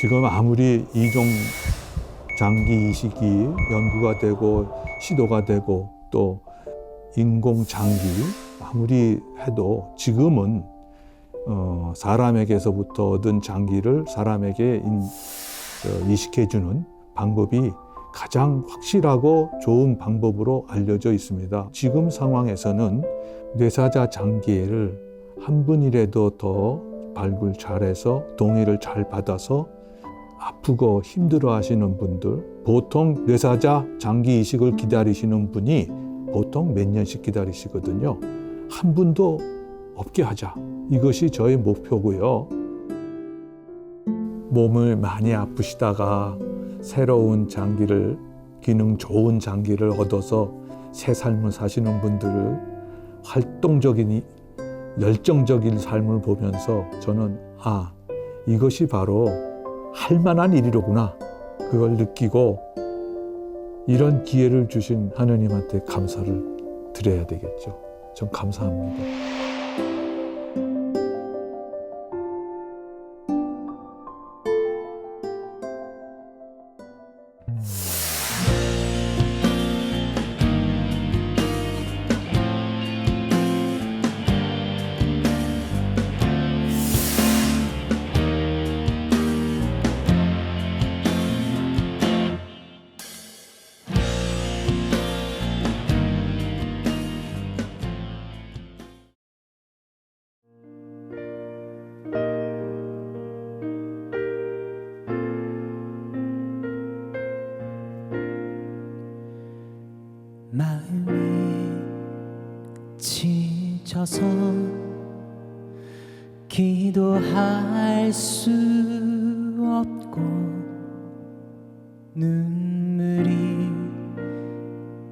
지금 아무리 이종 장기 이식이 연구가 되고 시도가 되고 또 인공 장기 아무리 해도 지금은 사람에게서부터 얻은 장기를 사람에게 이식해주는 방법이 가장 확실하고 좋은 방법으로 알려져 있습니다. 지금 상황에서는 뇌사자 장기를 한 분이라도 더 발굴 잘해서 동의를 잘 받아서 아프고 힘들어 하시는 분들, 보통 뇌사자 장기 이식을 기다리시는 분이 보통 몇 년씩 기다리시거든요. 한 분도 없게 하자. 이것이 저의 목표고요. 몸을 많이 아프시다가 새로운 장기를, 기능 좋은 장기를 얻어서 새 삶을 사시는 분들을 활동적인, 열정적인 삶을 보면서 저는 이것이 바로 할 만한 일이로구나. 그걸 느끼고 이런 기회를 주신 하느님한테 감사를 드려야 되겠죠. 좀 감사합니다. 마음이 지쳐서 기도할 수 없고 눈물이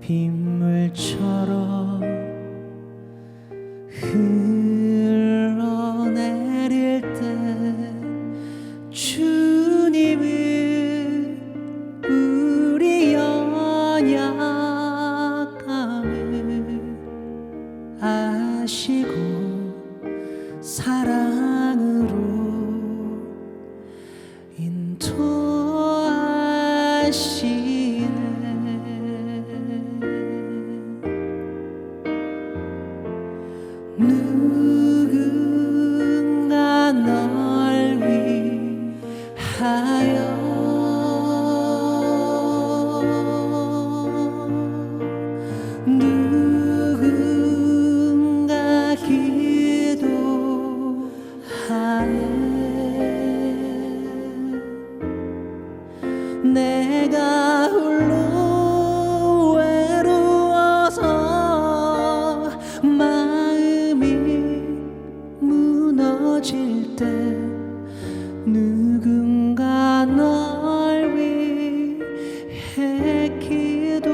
빗물처럼 흘러내릴 때 주님은 우리 연약함을 아시고 사랑으로 인도하시네. 누군가 널 위하여 누군가 기도하네. 내가 홀로 외로워서 마음이 무너질 때 누군가 널 위해 기도하네.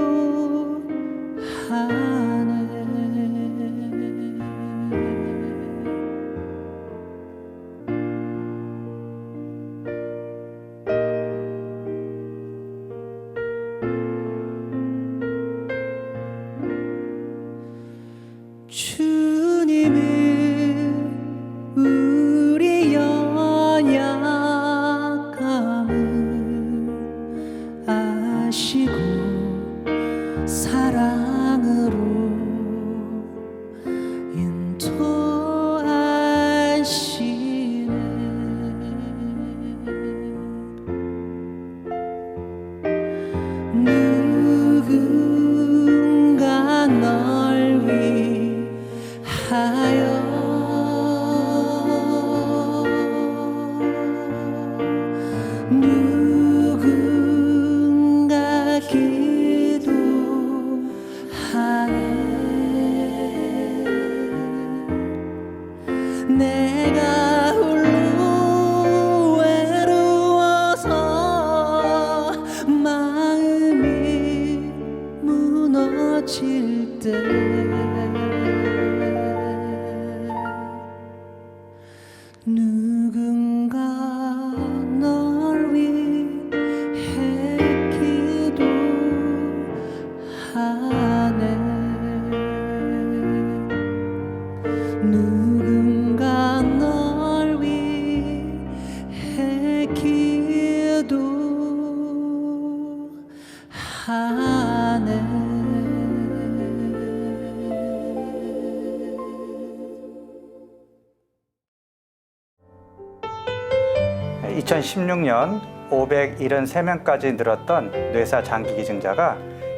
주님은 우리 연약함을 아시고 사랑으로 인도하시네. 누군가 널 위하여 누군가 기도하네. 내가 홀로 외로워서 마음이 무너질 때 누군가 널 위해 기도하네. 누군가 널 위해 기도하네. 2016년 573명까지 늘었던 뇌사 장기 기증자가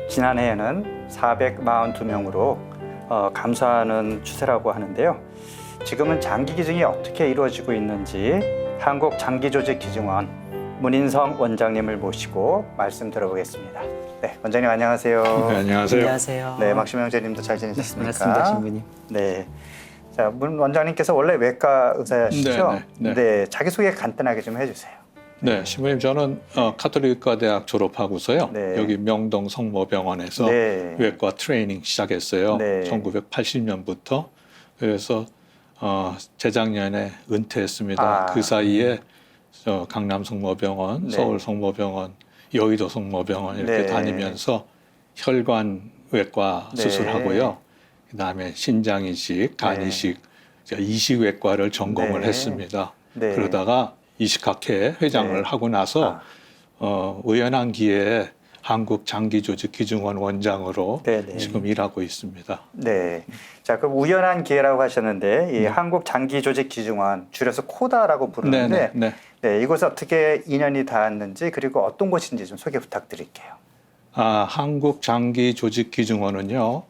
지난해에는 442명으로 감소하는 추세라고 하는데요. 지금은 장기 기증이 어떻게 이루어지고 있는지 한국장기조직기증원 문인성 원장님을 모시고 말씀 들어보겠습니다. 네, 원장님 안녕하세요. 네, 안녕하세요. 안녕하세요. 네, 막시명 형제님도 잘 지내셨습니까? 반갑습니다, 신부님. 네. 자, 문 원장님께서 원래 외과 의사시죠? 네. 자기소개 간단하게 좀 해주세요. 네, 신부님 저는 카톨릭과 대학 졸업하고서요. 네. 여기 명동 성모병원에서 네. 외과 트레이닝 시작했어요. 네. 1980년부터. 그래서 재작년에 은퇴했습니다. 아. 그 사이에 강남 성모병원, 네. 서울 성모병원, 여의도 성모병원 이렇게 네. 다니면서 혈관 외과 네. 수술하고요. 그다음에 신장 이식, 간 네. 이식, 이식외과를 전공을 네. 했습니다. 네. 그러다가 이식학회 회장을 네. 하고 나서 우연한 기회에 한국장기조직기증원 원장으로 네. 지금 일하고 있습니다. 네. 자, 그럼 우연한 기회라고 하셨는데 이 한국장기조직기증원 줄여서 코다라고 부르는데 네. 네, 이곳에 어떻게 인연이 닿았는지 그리고 어떤 곳인지 좀 소개 부탁드릴게요. 한국장기조직기증원은요,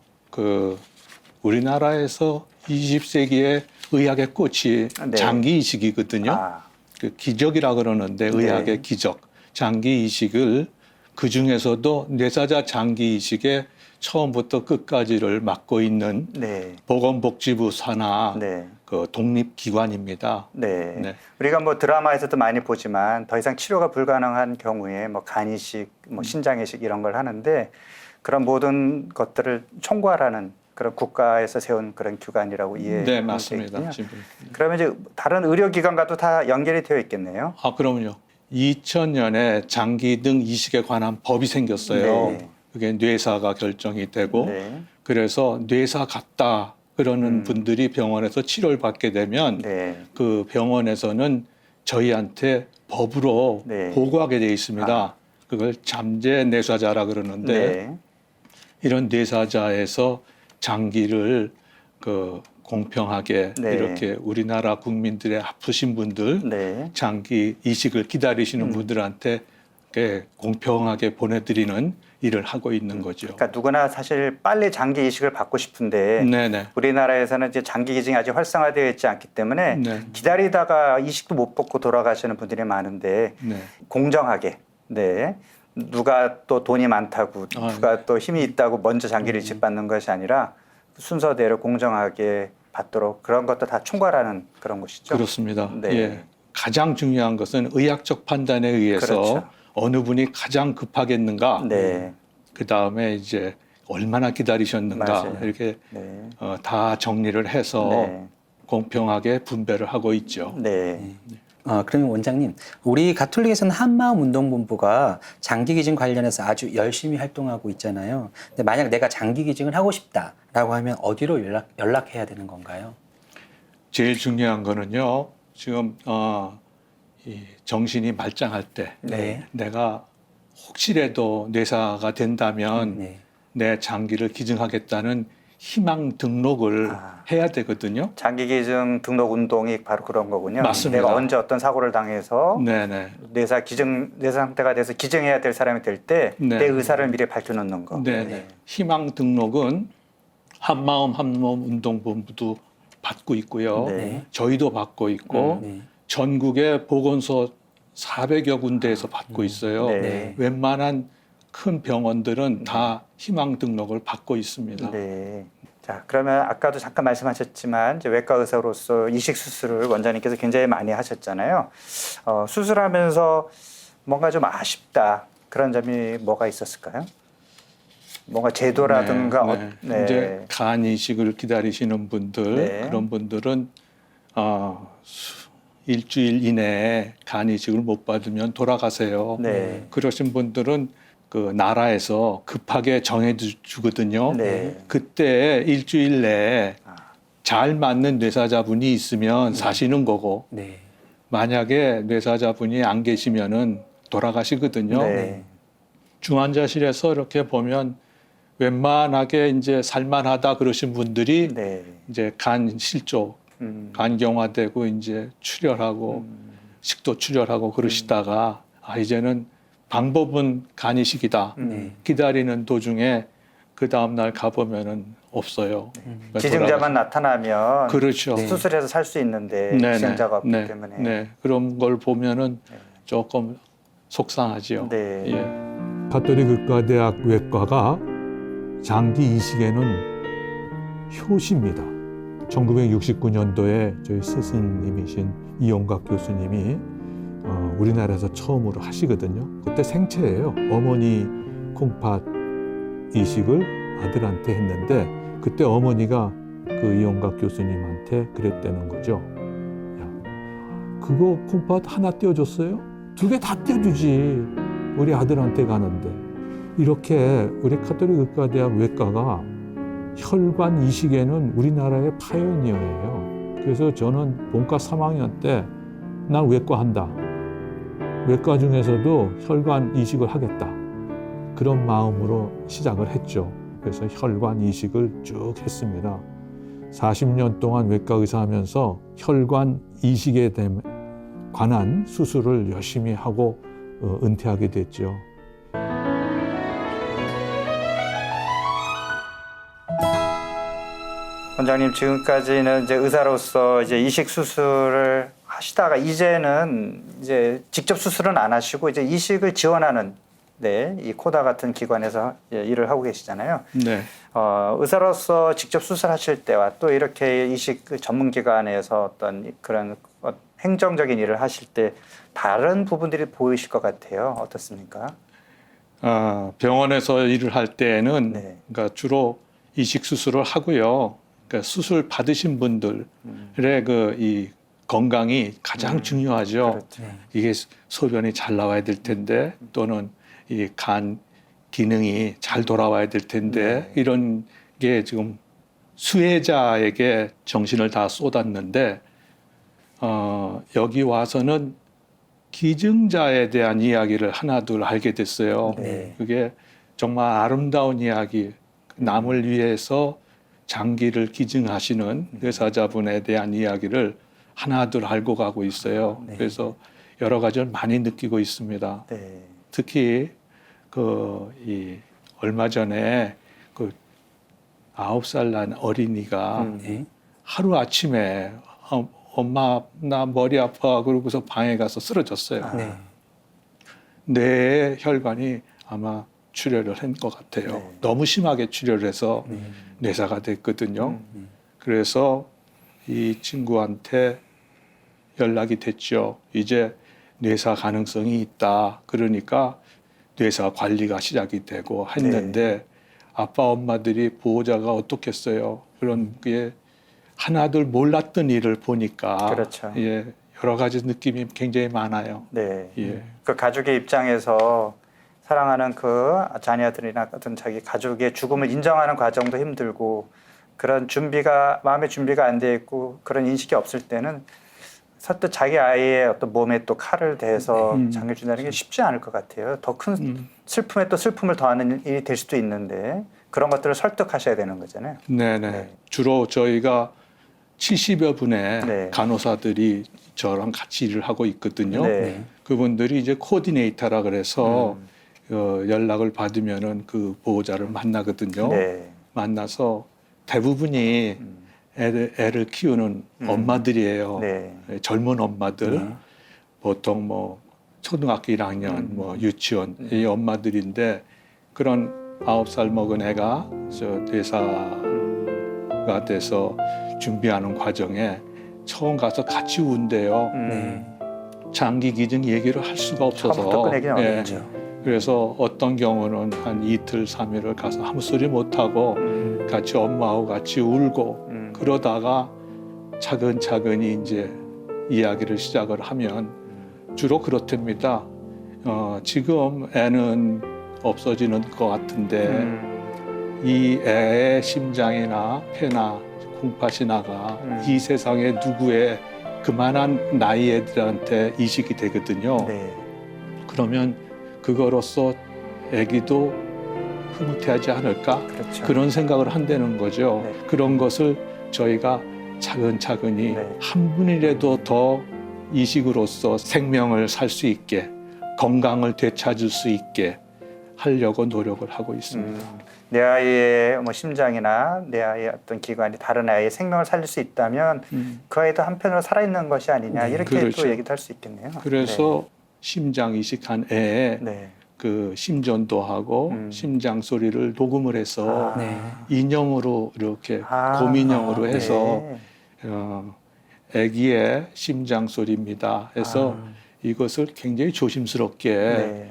우리나라에서 20세기의 의학의 꽃이 네. 장기 이식이거든요. 그 기적이라 그러는데 의학의 네. 기적, 장기 이식을 그 중에서도 뇌사자 장기 이식의 처음부터 끝까지를 맡고 있는 네. 보건복지부 산하 네. 독립기관입니다. 네. 네. 우리가 뭐 드라마에서도 많이 보지만 더 이상 치료가 불가능한 경우에 뭐 간이식, 뭐 신장이식 이런 걸 하는데 그런 모든 것들을 총괄하는 그런 국가에서 세운 그런 기관이라고 이해하면 네, 맞습니다. 되겠군요. 그러면 이제 다른 의료기관과도 다 연결이 되어 있겠네요. 그럼요. 2000년에 장기 등 이식에 관한 법이 생겼어요. 네. 그게 뇌사가 결정이 되고 네. 그래서 뇌사 같다 그러는 분들이 병원에서 치료를 받게 되면 네. 그 병원에서는 저희한테 법으로 네. 보고하게 되어 있습니다. 그걸 잠재 뇌사자라 그러는데 네. 이런 뇌사자에서 장기를 공평하게 네. 이렇게 우리나라 국민들의 아프신 분들 네. 장기 이식을 기다리시는 분들한테 이렇게 공평하게 보내드리는 일을 하고 있는 거죠. 그러니까 누구나 사실 빨리 장기 이식을 받고 싶은데 네네. 우리나라에서는 이제 장기 기증이 아직 활성화되어 있지 않기 때문에 네. 기다리다가 이식도 못 받고 돌아가시는 분들이 많은데 네. 공정하게 네. 누가 또 돈이 많다고 누가 또 힘이 있다고 먼저 장기를 이식받는 것이 아니라 순서대로 공정하게 받도록 그런 것도 다 총괄하는 그런 곳이죠. 그렇습니다. 네. 예. 가장 중요한 것은 의학적 판단에 의해서 그렇죠. 어느 분이 가장 급하겠는가. 네. 그 다음에 이제 얼마나 기다리셨는가 맞아요. 이렇게 네. 다 정리를 해서 네. 공평하게 분배를 하고 있죠. 네. 그러면 원장님, 우리 가톨릭에서는 한마음운동본부가 장기기증 관련해서 아주 열심히 활동하고 있잖아요. 근데 만약 내가 장기기증을 하고 싶다라고 하면 어디로 연락해야 되는 건가요? 제일 중요한 거는요. 지금 이 정신이 말짱할 때 네. 내가 혹시라도 뇌사가 된다면 네. 내 장기를 기증하겠다는 희망 등록을 해야 되거든요. 장기 기증 등록 운동이 바로 그런 거군요. 맞습니다. 내가 언제 어떤 사고를 당해서 네네. 뇌사 상태가 돼서 기증해야 될 사람이 될 때 내 네. 의사를 미리 밝혀놓는 거. 네네. 희망 등록은 한마음 운동본부도 받고 있고요. 네. 저희도 받고 있고 네. 전국의 보건소 400여 군데에서 받고 있어요. 네. 웬만한 큰 병원들은 다 희망 등록을 받고 있습니다. 네. 자, 그러면 아까도 잠깐 말씀하셨지만 이제 외과 의사로서 이식 수술을 원장님께서 굉장히 많이 하셨잖아요. 수술하면서 뭔가 좀 아쉽다 그런 점이 뭐가 있었을까요? 뭔가 제도라든가 네. 이제 간 이식을 기다리시는 분들 네. 그런 분들은 일주일 이내에 간 이식을 못 받으면 돌아가세요. 네. 그러신 분들은 그 나라에서 급하게 정해주거든요. 네. 그때 일주일 내에 잘 맞는 뇌사자분이 있으면 사시는 거고 네. 만약에 뇌사자분이 안 계시면은 돌아가시거든요. 네. 중환자실에서 이렇게 보면 웬만하게 이제 살만하다 그러신 분들이 네. 이제 간 실조, 간경화되고 이제 출혈하고 식도 출혈하고 그러시다가 이제는 방법은 간이식이다. 네. 기다리는 도중에 그 다음날 가보면은 없어요. 그러니까 지증자만 나타나면 그렇죠. 네. 수술해서 살 수 있는데 네네. 지증자가 없기 네. 때문에. 네. 그런 걸 보면은 네. 조금 속상하지요. 네. 예. 가톨릭 의과대학 외과가 장기 이식에는 효시입니다. 1969년도에 저희 스승님이신 이용각 교수님이 우리나라에서 처음으로 하시거든요. 그때 생체예요. 어머니 콩팥 이식을 아들한테 했는데 그때 어머니가 그 이용각 교수님한테 그랬다는 거죠. 야, 그거 콩팥 하나 떼어줬어요? 2개 다 떼어주지. 우리 아들한테 가는데. 이렇게 우리 가톨릭 의과대학 외과가 혈관 이식에는 우리나라의 파이오니어예요. 그래서 저는 본과 3학년 때 난 외과 한다. 외과 중에서도 혈관 이식을 하겠다. 그런 마음으로 시작을 했죠. 그래서 혈관 이식을 쭉 했습니다. 40년 동안 외과 의사 하면서 혈관 이식에 관한 수술을 열심히 하고 은퇴하게 됐죠. 원장님 지금까지는 이제 의사로서 이제 이식 수술을 하시다가 이제는 이제 직접 수술은 안 하시고 이제 이식을 지원하는 이 코다 같은 기관에서 일을 하고 계시잖아요. 네. 의사로서 직접 수술하실 때와 또 이렇게 이식 전문 기관에서 어떤 그런 행정적인 일을 하실 때 다른 부분들이 보이실 것 같아요. 어떻습니까? 병원에서 일을 할 때는 네. 그러니까 주로 이식 수술을 하고요. 그러니까 수술 받으신 분들의 이 건강이 가장 중요하죠. 그렇죠. 네. 이게 소변이 잘 나와야 될 텐데 또는 이 간 기능이 잘 돌아와야 될 텐데 이런 게 지금 수혜자에게 정신을 다 쏟았는데 여기 와서는 기증자에 대한 이야기를 하나둘 알게 됐어요. 네. 그게 정말 아름다운 이야기, 남을 위해서 장기를 기증하시는 의사자분에 대한 이야기를 하나둘 알고 가고 있어요. 네. 그래서 여러 가지를 많이 느끼고 있습니다. 네. 특히 얼마 전에 9살 난 어린이가 네. 하루 아침에 엄마 나 머리 아파 그러고서 방에 가서 쓰러졌어요. 네. 뇌의 혈관이 아마 출혈을 한 것 같아요. 네. 너무 심하게 출혈을 해서 뇌사가 됐거든요. 그래서 이 친구한테 연락이 됐죠. 이제 뇌사 가능성이 있다. 그러니까 뇌사 관리가 시작이 되고 했는데 아빠 엄마들이 보호자가 어떻겠어요. 그런 게 하나둘 몰랐던 일을 보니까 그렇죠. 예, 여러 가지 느낌이 굉장히 많아요. 네. 예. 그 가족의 입장에서 사랑하는 그 자녀들이나 어떤 자기 가족의 죽음을 인정하는 과정도 힘들고 그런 마음의 준비가 안 돼 있고 그런 인식이 없을 때는 선뜻 자기 아이의 어떤 몸에 또 칼을 대서 장기를 준다는 게 쉽지 않을 것 같아요. 더 큰 슬픔에 또 슬픔을 더하는 일이 될 수도 있는데 그런 것들을 설득하셔야 되는 거잖아요. 네네. 네. 주로 저희가 70여 분의 네. 간호사들이 저랑 같이 일을 하고 있거든요. 네. 그분들이 이제 코디네이터라 그래서 연락을 받으면은 그 보호자를 만나거든요. 네. 만나서 대부분이 애를 키우는 엄마들이에요. 네. 젊은 엄마들. 네. 보통 뭐 초등학교 1학년, 뭐 유치원 이 엄마들인데 그런 9살 먹은 애가 저 뇌사가 돼서 준비하는 과정에 처음 가서 같이 운대요. 네. 장기 기증 얘기를 할 수가 없어서. 처음부터 꺼내기는 예. 어렵죠. 그래서 어떤 경우는 한 이틀, 3일을 가서 아무 소리 못하고 같이 엄마하고 같이 울고 그러다가 차근차근히 이제 이야기를 시작을 하면 주로 그렇답니다. 지금 애는 없어지는 것 같은데 이 애의 심장이나 폐나 콩팥이나가 이 세상에 누구의 그만한 나이 애들한테 이식이 되거든요. 네. 그러면 그거로서 아기도 흐뭇해하지 않을까? 그렇죠. 그런 생각을 한다는 거죠. 네. 그런 것을 저희가 차근차근히 네. 한 분이라도 더 이식으로서 생명을 살 수 있게 건강을 되찾을 수 있게 하려고 노력을 하고 있습니다. 내 아이의 뭐 심장이나 내 아이의 어떤 기관이 다른 아이의 생명을 살릴 수 있다면 그 아이도 한편으로 살아있는 것이 아니냐 네. 이렇게 그렇죠. 또 얘기도 할 수 있겠네요. 그래서 심장 이식한 애에 네. 그 심전도 하고 심장 소리를 녹음을 해서 네. 인형으로 이렇게 아, 곰인형으로 네. 해서 아기의 심장 소리입니다. 해서 이것을 굉장히 조심스럽게 네.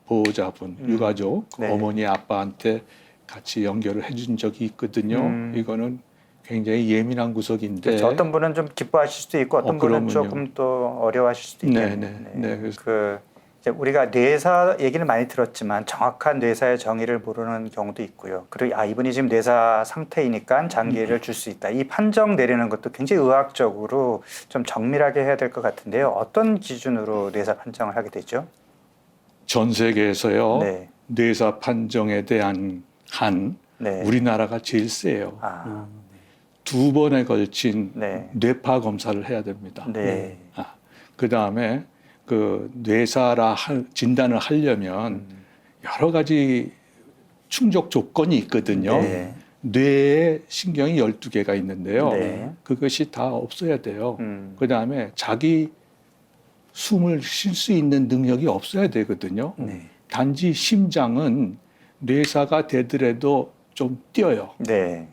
보호자분, 유가족, 네. 어머니, 아빠한테 같이 연결을 해준 적이 있거든요. 이거는 굉장히 예민한 구석인데 그렇죠. 어떤 분은 좀 기뻐하실 수도 있고 어떤 분은 그러면요. 조금 또 어려워하실 수도 있겠네요. 네. 그래서 그 이제 우리가 뇌사 얘기를 많이 들었지만 정확한 뇌사의 정의를 모르는 경우도 있고요. 그리고 이분이 지금 뇌사 상태이니까 장기를 줄 수 있다. 이 판정 내리는 것도 굉장히 의학적으로 좀 정밀하게 해야 될 것 같은데요. 어떤 기준으로 뇌사 판정을 하게 되죠? 전 세계에서요. 네. 뇌사 판정에 대한 한 네. 우리나라가 제일 세요. 아, 2번에 걸친 네. 뇌파 검사를 해야 됩니다. 네. 그 다음에 그 뇌사라 진단을 하려면 여러 가지 충족 조건이 있거든요. 네. 뇌에 신경이 12개가 있는데요. 네. 그것이 다 없어야 돼요. 음. 그 다음에 자기 숨을 쉴 수 있는 능력이 없어야 되거든요. 네. 단지 심장은 뇌사가 되더라도 좀 뛰어요. 네.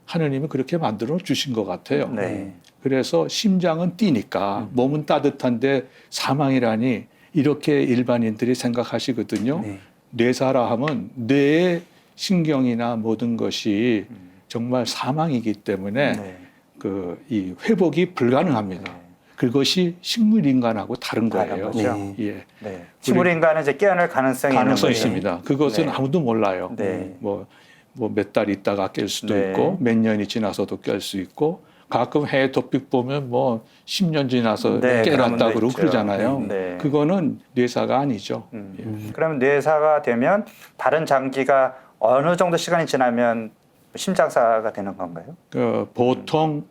하느님은 그렇게 만들어 주신 것 같아요. 네. 그래서 심장은 뛰니까 몸은 따뜻한데 사망이라니 이렇게 일반인들이 생각하시거든요. 네. 뇌사라 하면 뇌의 신경이나 모든 것이 정말 사망이기 때문에 네. 이 회복이 불가능합니다. 그것이 식물 인간하고 다른 다른 거예요. 거죠. 네. 예. 네. 식물 인간은 이제 깨어날 가능성이 가능성이 있는 거죠. 있습니다. 그것은 네. 아무도 몰라요. 네. 뭐 몇 달 있다가 깰 수도 네. 있고 몇 년이 지나서도 깰 수 있고 가끔 해외 토픽 보면 뭐 10년 지나서 네, 그런 깨났다 분도 그러고 있죠. 그러잖아요. 네. 그거는 뇌사가 아니죠. 예. 그러면 뇌사가 되면 다른 장기가 어느 정도 시간이 지나면 심장사가 되는 건가요? 보통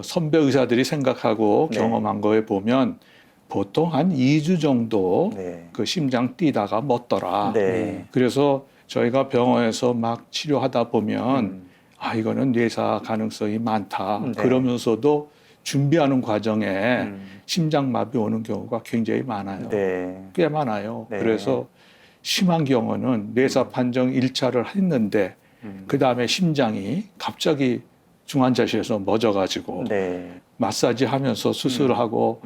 선배 의사들이 생각하고 네. 경험한 거에 보면 보통 한 2주 정도 네. 그 심장 뛰다가 멎더라. 네. 그래서 저희가 병원에서 막 치료하다 보면 이거는 뇌사 가능성이 많다. 네. 그러면서도 준비하는 과정에 심장마비 오는 경우가 굉장히 많아요. 네. 꽤 많아요. 네. 그래서 심한 경우는 뇌사 판정 1차를 했는데 그 다음에 심장이 갑자기 중환자실에서 멎어가지고 네. 마사지 하면서 수술하고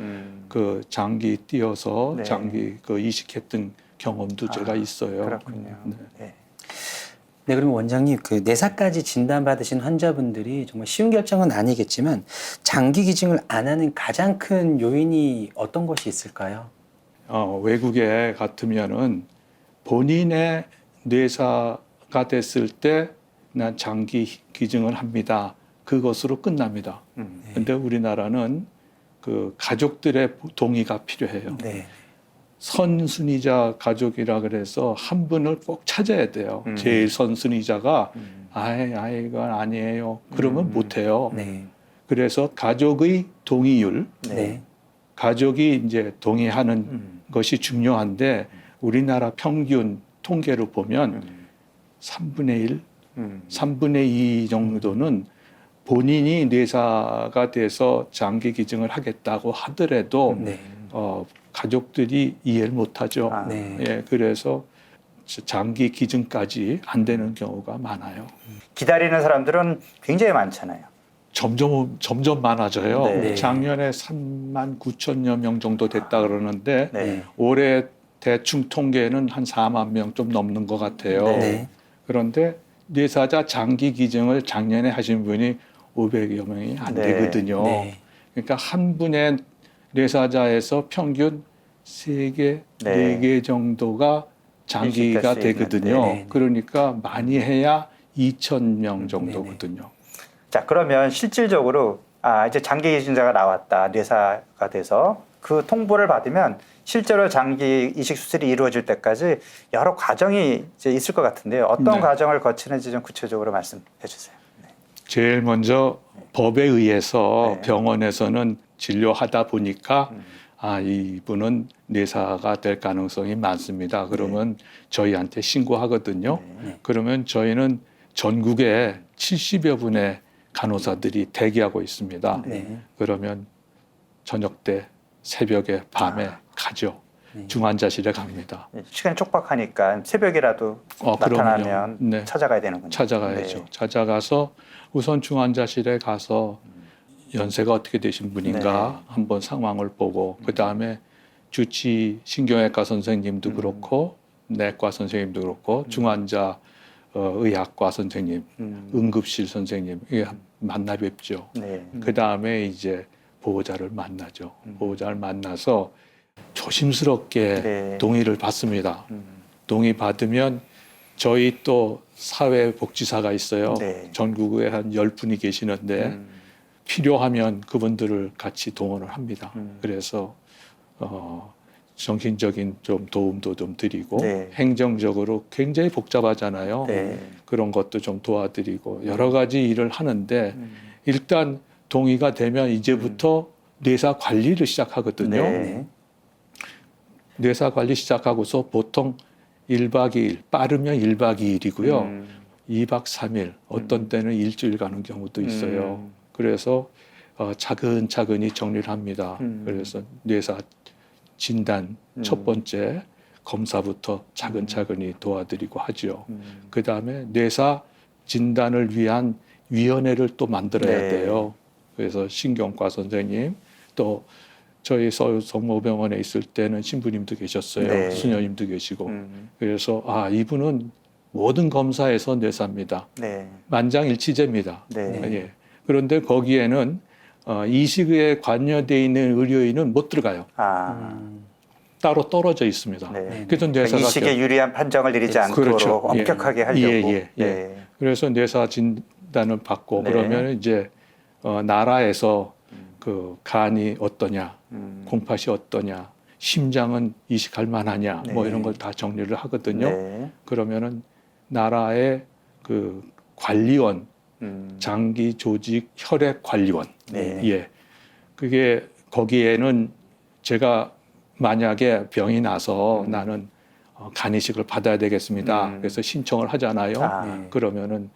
그 장기 띄어서 네. 장기 이식했던 경험도 제가 있어요. 그렇군요. 네. 네, 그러면 원장님 그 뇌사까지 진단받으신 환자분들이 정말 쉬운 결정은 아니겠지만 장기 기증을 안 하는 가장 큰 요인이 어떤 것이 있을까요? 외국에 같으면은 본인의 뇌사가 됐을 때 난 장기 기증을 합니다. 그것으로 끝납니다. 근데 우리나라는 그 가족들의 동의가 필요해요. 네. 선순위자 가족이라 그래서 한 분을 꼭 찾아야 돼요. 제일 선순위자가 이건 아니에요. 그러면 못 해요. 네. 그래서 가족의 동의율, 네. 가족이 이제 동의하는 것이 중요한데 우리나라 평균 통계로 보면 3분의 1, 3분의 2 정도는 본인이 뇌사가 돼서 장기 기증을 하겠다고 하더라도 네. 가족들이 이해를 못하죠. 네. 예, 그래서 장기 기증까지 안 되는 경우가 많아요. 기다리는 사람들은 굉장히 많잖아요. 점점 많아져요. 네. 작년에 3만 9천여 명 정도 됐다 그러는데 네. 올해 대충 통계는 한 4만 명 좀 넘는 것 같아요. 네. 그런데 뇌사자 장기 기증을 작년에 하신 분이 500여 명이 안 네. 되거든요. 네. 그러니까 한 분의 뇌사자에서 평균 3개, 네. 4개 정도가 장기가 이식될 수 되거든요. 있는데, 네. 그러니까 많이 해야 2,000명 정도거든요. 자, 그러면 실질적으로 이제 장기 기증자가 나왔다. 뇌사가 돼서 그 통보를 받으면 실제로 장기 이식 수술이 이루어질 때까지 여러 과정이 이제 있을 것 같은데요. 어떤 네. 과정을 거치는지 좀 구체적으로 말씀해 주세요. 제일 먼저 법에 의해서 네. 병원에서는 진료하다 보니까 이분은 뇌사가 될 가능성이 많습니다. 그러면 저희한테 신고하거든요. 네. 그러면 저희는 전국에 70여 분의 간호사들이 대기하고 있습니다. 네. 그러면 저녁 때, 새벽에, 밤에 가죠. 네. 중환자실에 갑니다. 시간이 촉박하니까 새벽이라도 나타나면 그럼요. 네. 찾아가야 되는군요. 찾아가야죠. 네. 찾아가서 우선 중환자실에 가서 연세가 어떻게 되신 분인가 한번 상황을 보고 그 다음에 주치 신경외과 선생님도 그렇고 내과 선생님도 그렇고 중환자 의학과 선생님, 응급실 선생님 이게 만나 뵙죠. 네. 그 다음에 이제 보호자를 만나죠. 보호자를 만나서 조심스럽게 네. 동의를 받습니다. 동의 받으면 저희 또 사회복지사가 있어요. 네. 전국에 한 10분이 계시는데 필요하면 그분들을 같이 동원을 합니다. 그래서 정신적인 좀 도움도 좀 드리고 네. 행정적으로 굉장히 복잡하잖아요. 네. 그런 것도 좀 도와드리고 여러 가지 일을 하는데 일단 동의가 되면 이제부터 뇌사 관리를 시작하거든요. 네. 뇌사 관리 시작하고서 보통 1박 2일, 빠르면 1박 2일이고요. 2박 3일, 어떤 때는 일주일 가는 경우도 있어요. 그래서 차근차근히 정리를 합니다. 그래서 뇌사 진단 첫 번째 검사부터 차근차근히 도와드리고 하죠. 그 다음에 뇌사 진단을 위한 위원회를 또 만들어야 네. 돼요. 그래서 신경과 선생님 또 저희 서울 성모병원에 있을 때는 신부님도 계셨어요. 네. 수녀님도 계시고. 그래서 이분은 모든 검사에서 뇌사입니다. 네. 만장일치제입니다. 네. 예. 그런데 거기에는 이식에 관여되어 있는 의료인은 못 들어가요. 따로 떨어져 있습니다. 네. 그래서 뇌사가 이식에 유리한 판정을 내리지 않도록 그렇죠. 엄격하게 하려고. 예. 네. 그래서 뇌사 진단을 받고 네. 그러면 이제 나라에서 그 간이 어떠냐, 콩팥이 어떠냐, 심장은 이식할 만하냐, 뭐 네. 이런 걸 다 정리를 하거든요. 네. 그러면은 나라의 그 관리원, 장기 조직 혈액 관리원, 네. 예, 그게 거기에는 제가 만약에 병이 나서 나는 간 이식을 받아야 되겠습니다. 그래서 신청을 하잖아요. 그러면은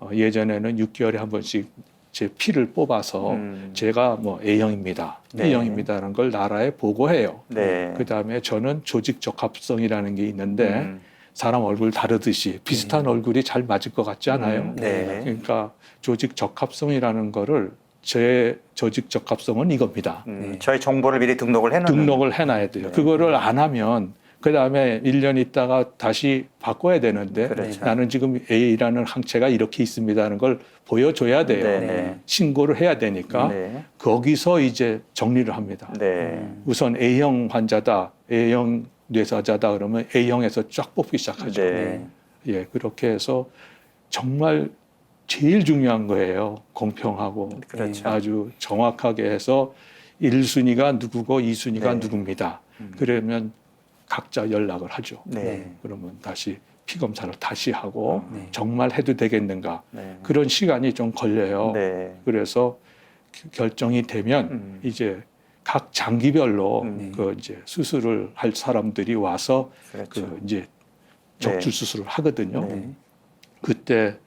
예전에는 6개월에 한 번씩 제 피를 뽑아서 제가 뭐 A형입니다, 네. B형입니다라는 걸 나라에 보고해요. 네. 그 다음에 저는 조직 적합성이라는 게 있는데 사람 얼굴 다르듯이 비슷한 얼굴이 잘 맞을 것 같지 않아요? 네. 그러니까 조직 적합성이라는 거를 제 조직 적합성은 이겁니다. 저희 정보를 미리 등록을 해놓는. 등록을 해놔야 돼요. 네. 그거를 안 하면 그 다음에 1년 있다가 다시 바꿔야 되는데 그렇죠. 나는 지금 A라는 항체가 이렇게 있습니다 하는 걸 보여줘야 돼요. 네. 신고를 해야 되니까 네. 거기서 이제 정리를 합니다. 네. 우선 A형 환자다, A형 뇌사자다 그러면 A형에서 쫙 뽑기 시작하죠. 네. 예, 그렇게 해서 정말 제일 중요한 거예요. 공평하고 그렇죠. 아주 정확하게 해서 1순위가 누구고 2순위가 네. 누굽니다. 그러면 각자 연락을 하죠. 네. 그러면 다시 피 검사를 다시 하고 네. 정말 해도 되겠는가. 네. 그런 시간이 좀 걸려요. 네. 그래서 결정이 되면 이제 각 장기별로 그 이제 수술을 할 사람들이 와서 그렇죠. 그 이제 적출 수술을 하거든요. 네. 그때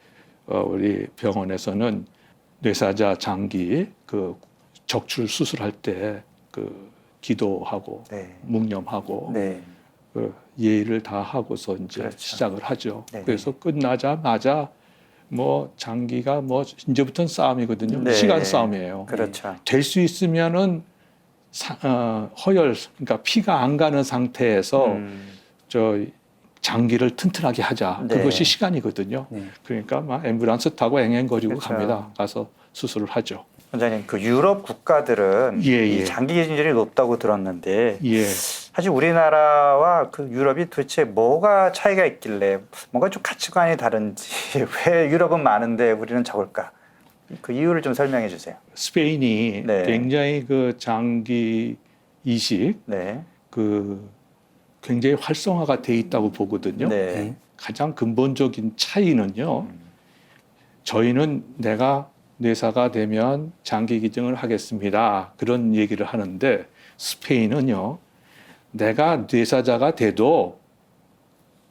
우리 병원에서는 뇌사자 장기 그 적출 수술할 때 그 기도하고 네. 묵념하고 네. 그 예의를 다 하고서 이제 그렇죠. 시작을 하죠. 네. 그래서 끝나자마자 뭐 장기가 뭐 이제부터는 싸움이거든요. 네. 시간 싸움이에요. 그렇죠. 될 수 있으면은 허열, 그러니까 피가 안 가는 상태에서 저 장기를 튼튼하게 하자. 네. 그것이 시간이거든요. 네. 그러니까 막 앰뷸런스 타고 앵앵거리고 그렇죠. 갑니다. 가서 수술을 하죠. 원장님, 그 유럽 국가들은 예, 이 예. 장기 기증률이 높다고 들었는데 예. 사실 우리나라와 그 유럽이 도대체 뭐가 차이가 있길래 뭔가 좀 가치관이 다른지 왜 유럽은 많은데 우리는 적을까? 그 이유를 좀 설명해 주세요. 스페인이 네. 굉장히 그 장기 이식 네. 그 굉장히 활성화가 돼 있다고 보거든요. 네. 가장 근본적인 차이는요. 저희는 내가 뇌사가 되면 장기 기증을 하겠습니다. 그런 얘기를 하는데 스페인은요. 내가 뇌사자가 돼도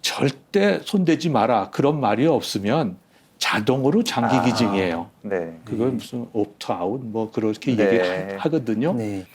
절대 손대지 마라. 그런 말이 없으면 자동으로 장기 기증이에요. 네. 그건 무슨 옵트아웃 뭐 그렇게 네. 얘기하거든요. 네.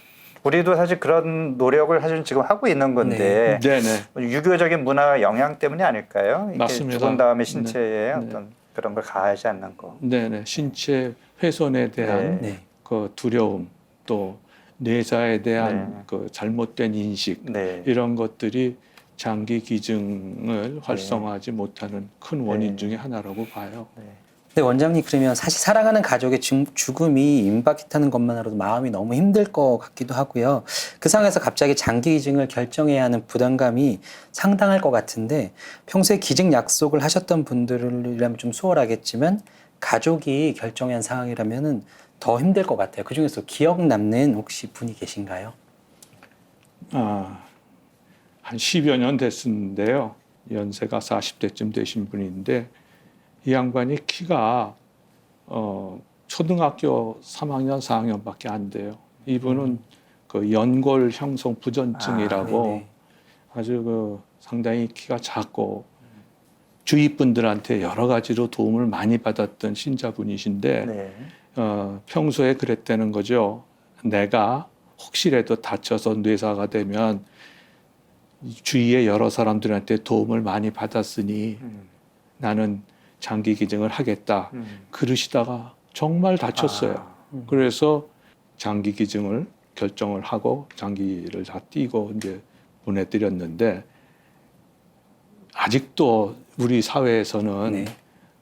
우리도 사실 그런 노력을 사실 지금 하고 있는 건데 네네. 유교적인 문화 영향 때문이 아닐까요? 이게 맞습니다. 죽은 다음에 신체에 네. 어떤 그런 걸 가하지 않는 거. 네네. 신체 훼손에 대한 네. 그 두려움 또 뇌사에 대한 네. 그 잘못된 인식 네. 이런 것들이 장기 기증을 활성화하지 못하는 큰 원인 중에 하나라고 봐요. 네. 근데 원장님 그러면 사실 사랑하는 가족의 죽음이 임박했다는 것만으로도 마음이 너무 힘들 것 같기도 하고요. 그 상황에서 갑자기 장기 기증을 결정해야 하는 부담감이 상당할 것 같은데 평소에 기증 약속을 하셨던 분들이라면 좀 수월하겠지만 가족이 결정해야 하는 상황이라면은 더 힘들 것 같아요. 그 중에서 기억 남는 혹시 분이 계신가요? 한 10여 년 됐는데요. 연세가 40대쯤 되신 분인데 이 양반이 키가 초등학교 3학년, 4학년밖에 안 돼요. 이분은 그 연골 형성 부전증이라고 네네. 아주 그 상당히 키가 작고 주위 분들한테 여러 가지로 도움을 많이 받았던 신자분이신데 네. 평소에 그랬다는 거죠. 내가 혹시라도 다쳐서 뇌사가 되면 주위의 여러 사람들한테 도움을 많이 받았으니 나는 장기 기증을 하겠다. 그러시다가 정말 다쳤어요. 그래서 장기 기증을 결정을 하고 장기를 다 띄고 이제 보내드렸는데 아직도 우리 사회에서는 네.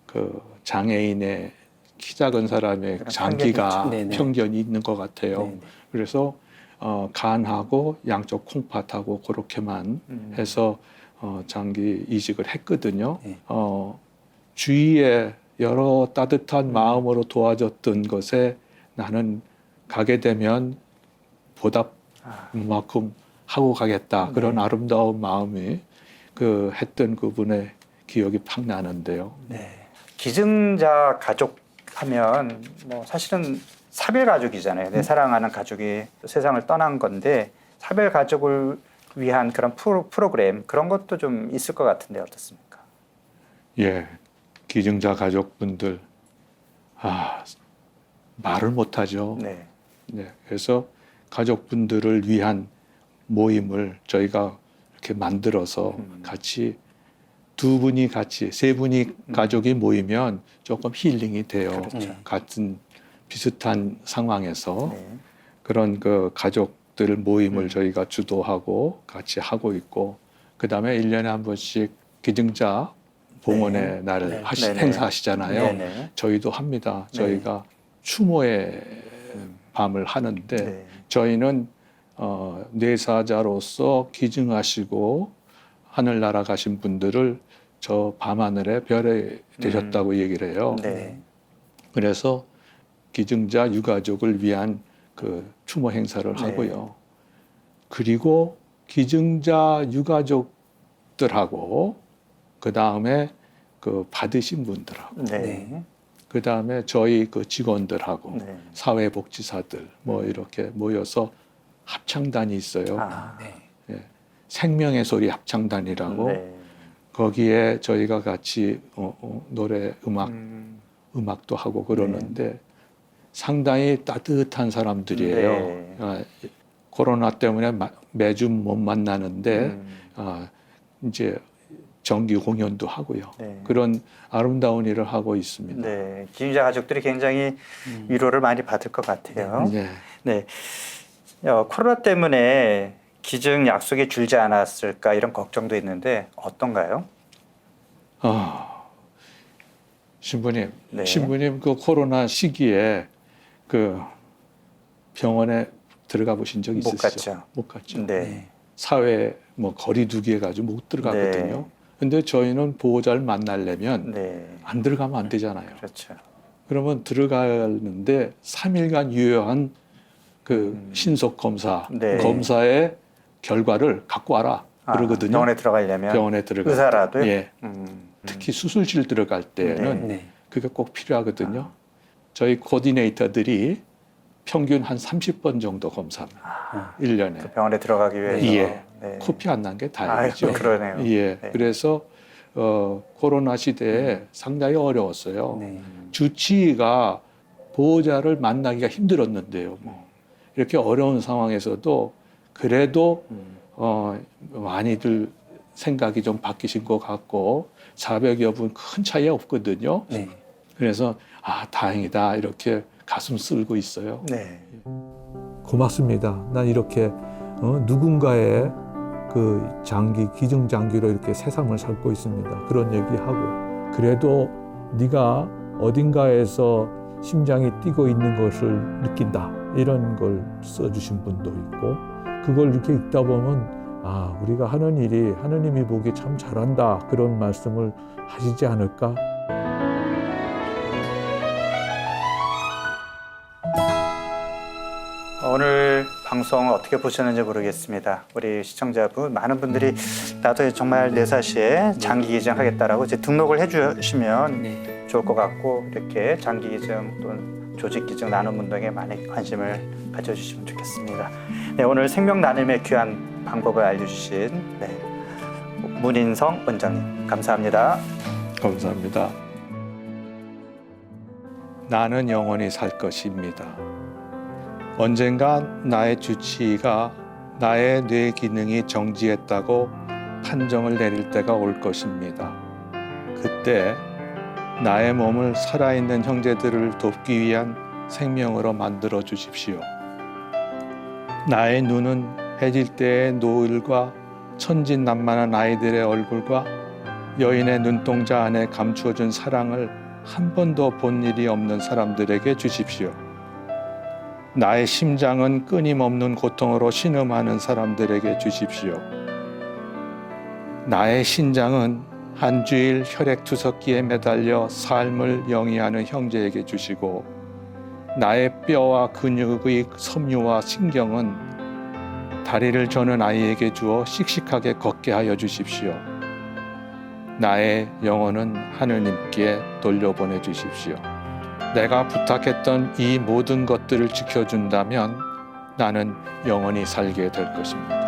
그 장애인의 키 작은 사람의 그런 장기가 편견이 있죠. 네네. 편견이 있는 것 같아요. 네네. 그래서 간하고 양쪽 콩팥하고 그렇게만 해서 장기 이식을 했거든요. 네. 주위에 여러 따뜻한 마음으로 도와줬던 것에 나는 가게 되면 보답만큼 하고 가겠다. 그런 아름다운 마음이 그 했던 그분의 기억이 팍 나는데요. 네. 기증자 가족 하면 뭐 사실은 사별 가족이잖아요. 내 사랑하는 가족이 세상을 떠난 건데 사별 가족을 위한 그런 프로그램 그런 것도 좀 있을 것 같은데 어떻습니까? 예, 기증자 가족분들 말을 못하죠. 네. 네, 그래서 가족분들을 위한 모임을 저희가 이렇게 만들어서 같이 두 분이 같이 세 분이 가족이 모이면 조금 힐링이 돼요. 그렇죠. 같은 비슷한 상황에서 네. 그런 그 가족들 모임을 저희가 주도하고 같이 하고 있고 그다음에 1년에 한 번씩 기증자 봉헌의 날을 네. 네네. 행사하시잖아요. 네네. 저희도 합니다. 네. 저희가 추모의 밤을 하는데 네. 저희는 뇌사자로서 기증하시고 하늘 날아가신 분들을 저 밤하늘의 별에 되셨다고 얘기를 해요. 네. 그래서 기증자 유가족을 위한 그 추모 행사를 네. 하고요. 그리고 기증자 유가족들하고 그 다음에 그 받으신 분들하고 네. 그 다음에 저희 그 직원들하고 네. 사회복지사들 뭐 이렇게 모여서 합창단이 있어요. 아. 네. 생명의 소리 합창단이라고 네. 거기에 저희가 같이 노래 음. 음악도 하고 그러는데 상당히 따뜻한 사람들이에요. 네. 코로나 때문에 매주 못 만나는데 이제 정기 공연도 하고요. 네. 그런 아름다운 일을 하고 있습니다. 네. 기증자 가족들이 굉장히 위로를 많이 받을 것 같아요. 네. 네. 코로나 때문에 기증 약속이 줄지 않았을까 이런 걱정도 있는데 어떤가요? 신부님, 네. 신부님 그 코로나 시기에 그 병원에 들어가 보신 적 못 있으시죠? 갔죠. 못 갔죠. 네. 사회 뭐 거리 두기 해가지고 못 들어갔거든요. 네. 근데 저희는 보호자를 만나려면 네. 안 들어가면 안 되잖아요. 그렇죠. 그러면 들어가는데 3일간 유효한 그 신속 검사, 네. 검사의 결과를 갖고 와라 그러거든요. 병원에 들어가려면 병원에 들어갈 의사라도요? 때. 예. 특히 수술실 들어갈 때는 네. 그게 꼭 필요하거든요. 저희 코디네이터들이 평균 한 30번 정도 검사합니다. 1년에. 그 병원에 들어가기 위해서. 예. 네. 코피 안 난 게 다행이죠. 그러네요. 예. 네. 그래서 코로나 시대에 상당히 어려웠어요. 네. 주치의가 보호자를 만나기가 힘들었는데요. 이렇게 어려운 상황에서도 그래도 많이들 생각이 좀 바뀌신 것 같고 자백 여부는 큰 차이 없거든요. 네. 그래서 다행이다 이렇게 가슴 쓸고 있어요. 네. 고맙습니다. 난 이렇게 누군가의 그 장기, 기증 장기로 이렇게 세상을 살고 있습니다. 그런 얘기하고 그래도 네가 어딘가에서 심장이 뛰고 있는 것을 느낀다. 이런 걸 써주신 분도 있고 그걸 이렇게 읽다 보면 우리가 하는 일이 하느님이 보기 참 잘한다. 그런 말씀을 하시지 않을까? 오늘 방송 어떻게 보셨는지 모르겠습니다. 우리 시청자분 많은 분들이 나도 정말 내사시에 장기 기증하겠다라고 이제 등록을 해주시면 네. 좋을 것 같고 이렇게 장기 기증 또는 조직 기증 나눔 운동에 많이 관심을 가져주시면 좋겠습니다. 네, 오늘 생명 나눔의 귀한 방법을 알려주신 문인성 원장님 감사합니다. 감사합니다. 나는 영원히 살 것입니다. 언젠가 나의 주치의가 나의 뇌 기능이 정지했다고 판정을 내릴 때가 올 것입니다. 그때 나의 몸을 살아있는 형제들을 돕기 위한 생명으로 만들어 주십시오. 나의 눈은 해질 때의 노을과 천진난만한 아이들의 얼굴과 여인의 눈동자 안에 감추어준 사랑을 한 번도 본 일이 없는 사람들에게 주십시오. 나의 심장은 끊임없는 고통으로 신음하는 사람들에게 주십시오. 나의 신장은 한 주일 혈액투석기에 매달려 삶을 영위하는 형제에게 주시고 나의 뼈와 근육의 섬유와 신경은 다리를 저는 아이에게 주어 씩씩하게 걷게 하여 주십시오. 나의 영혼은 하느님께 돌려보내 주십시오. 내가 부탁했던 이 모든 것들을 지켜준다면 나는 영원히 살게 될 것입니다.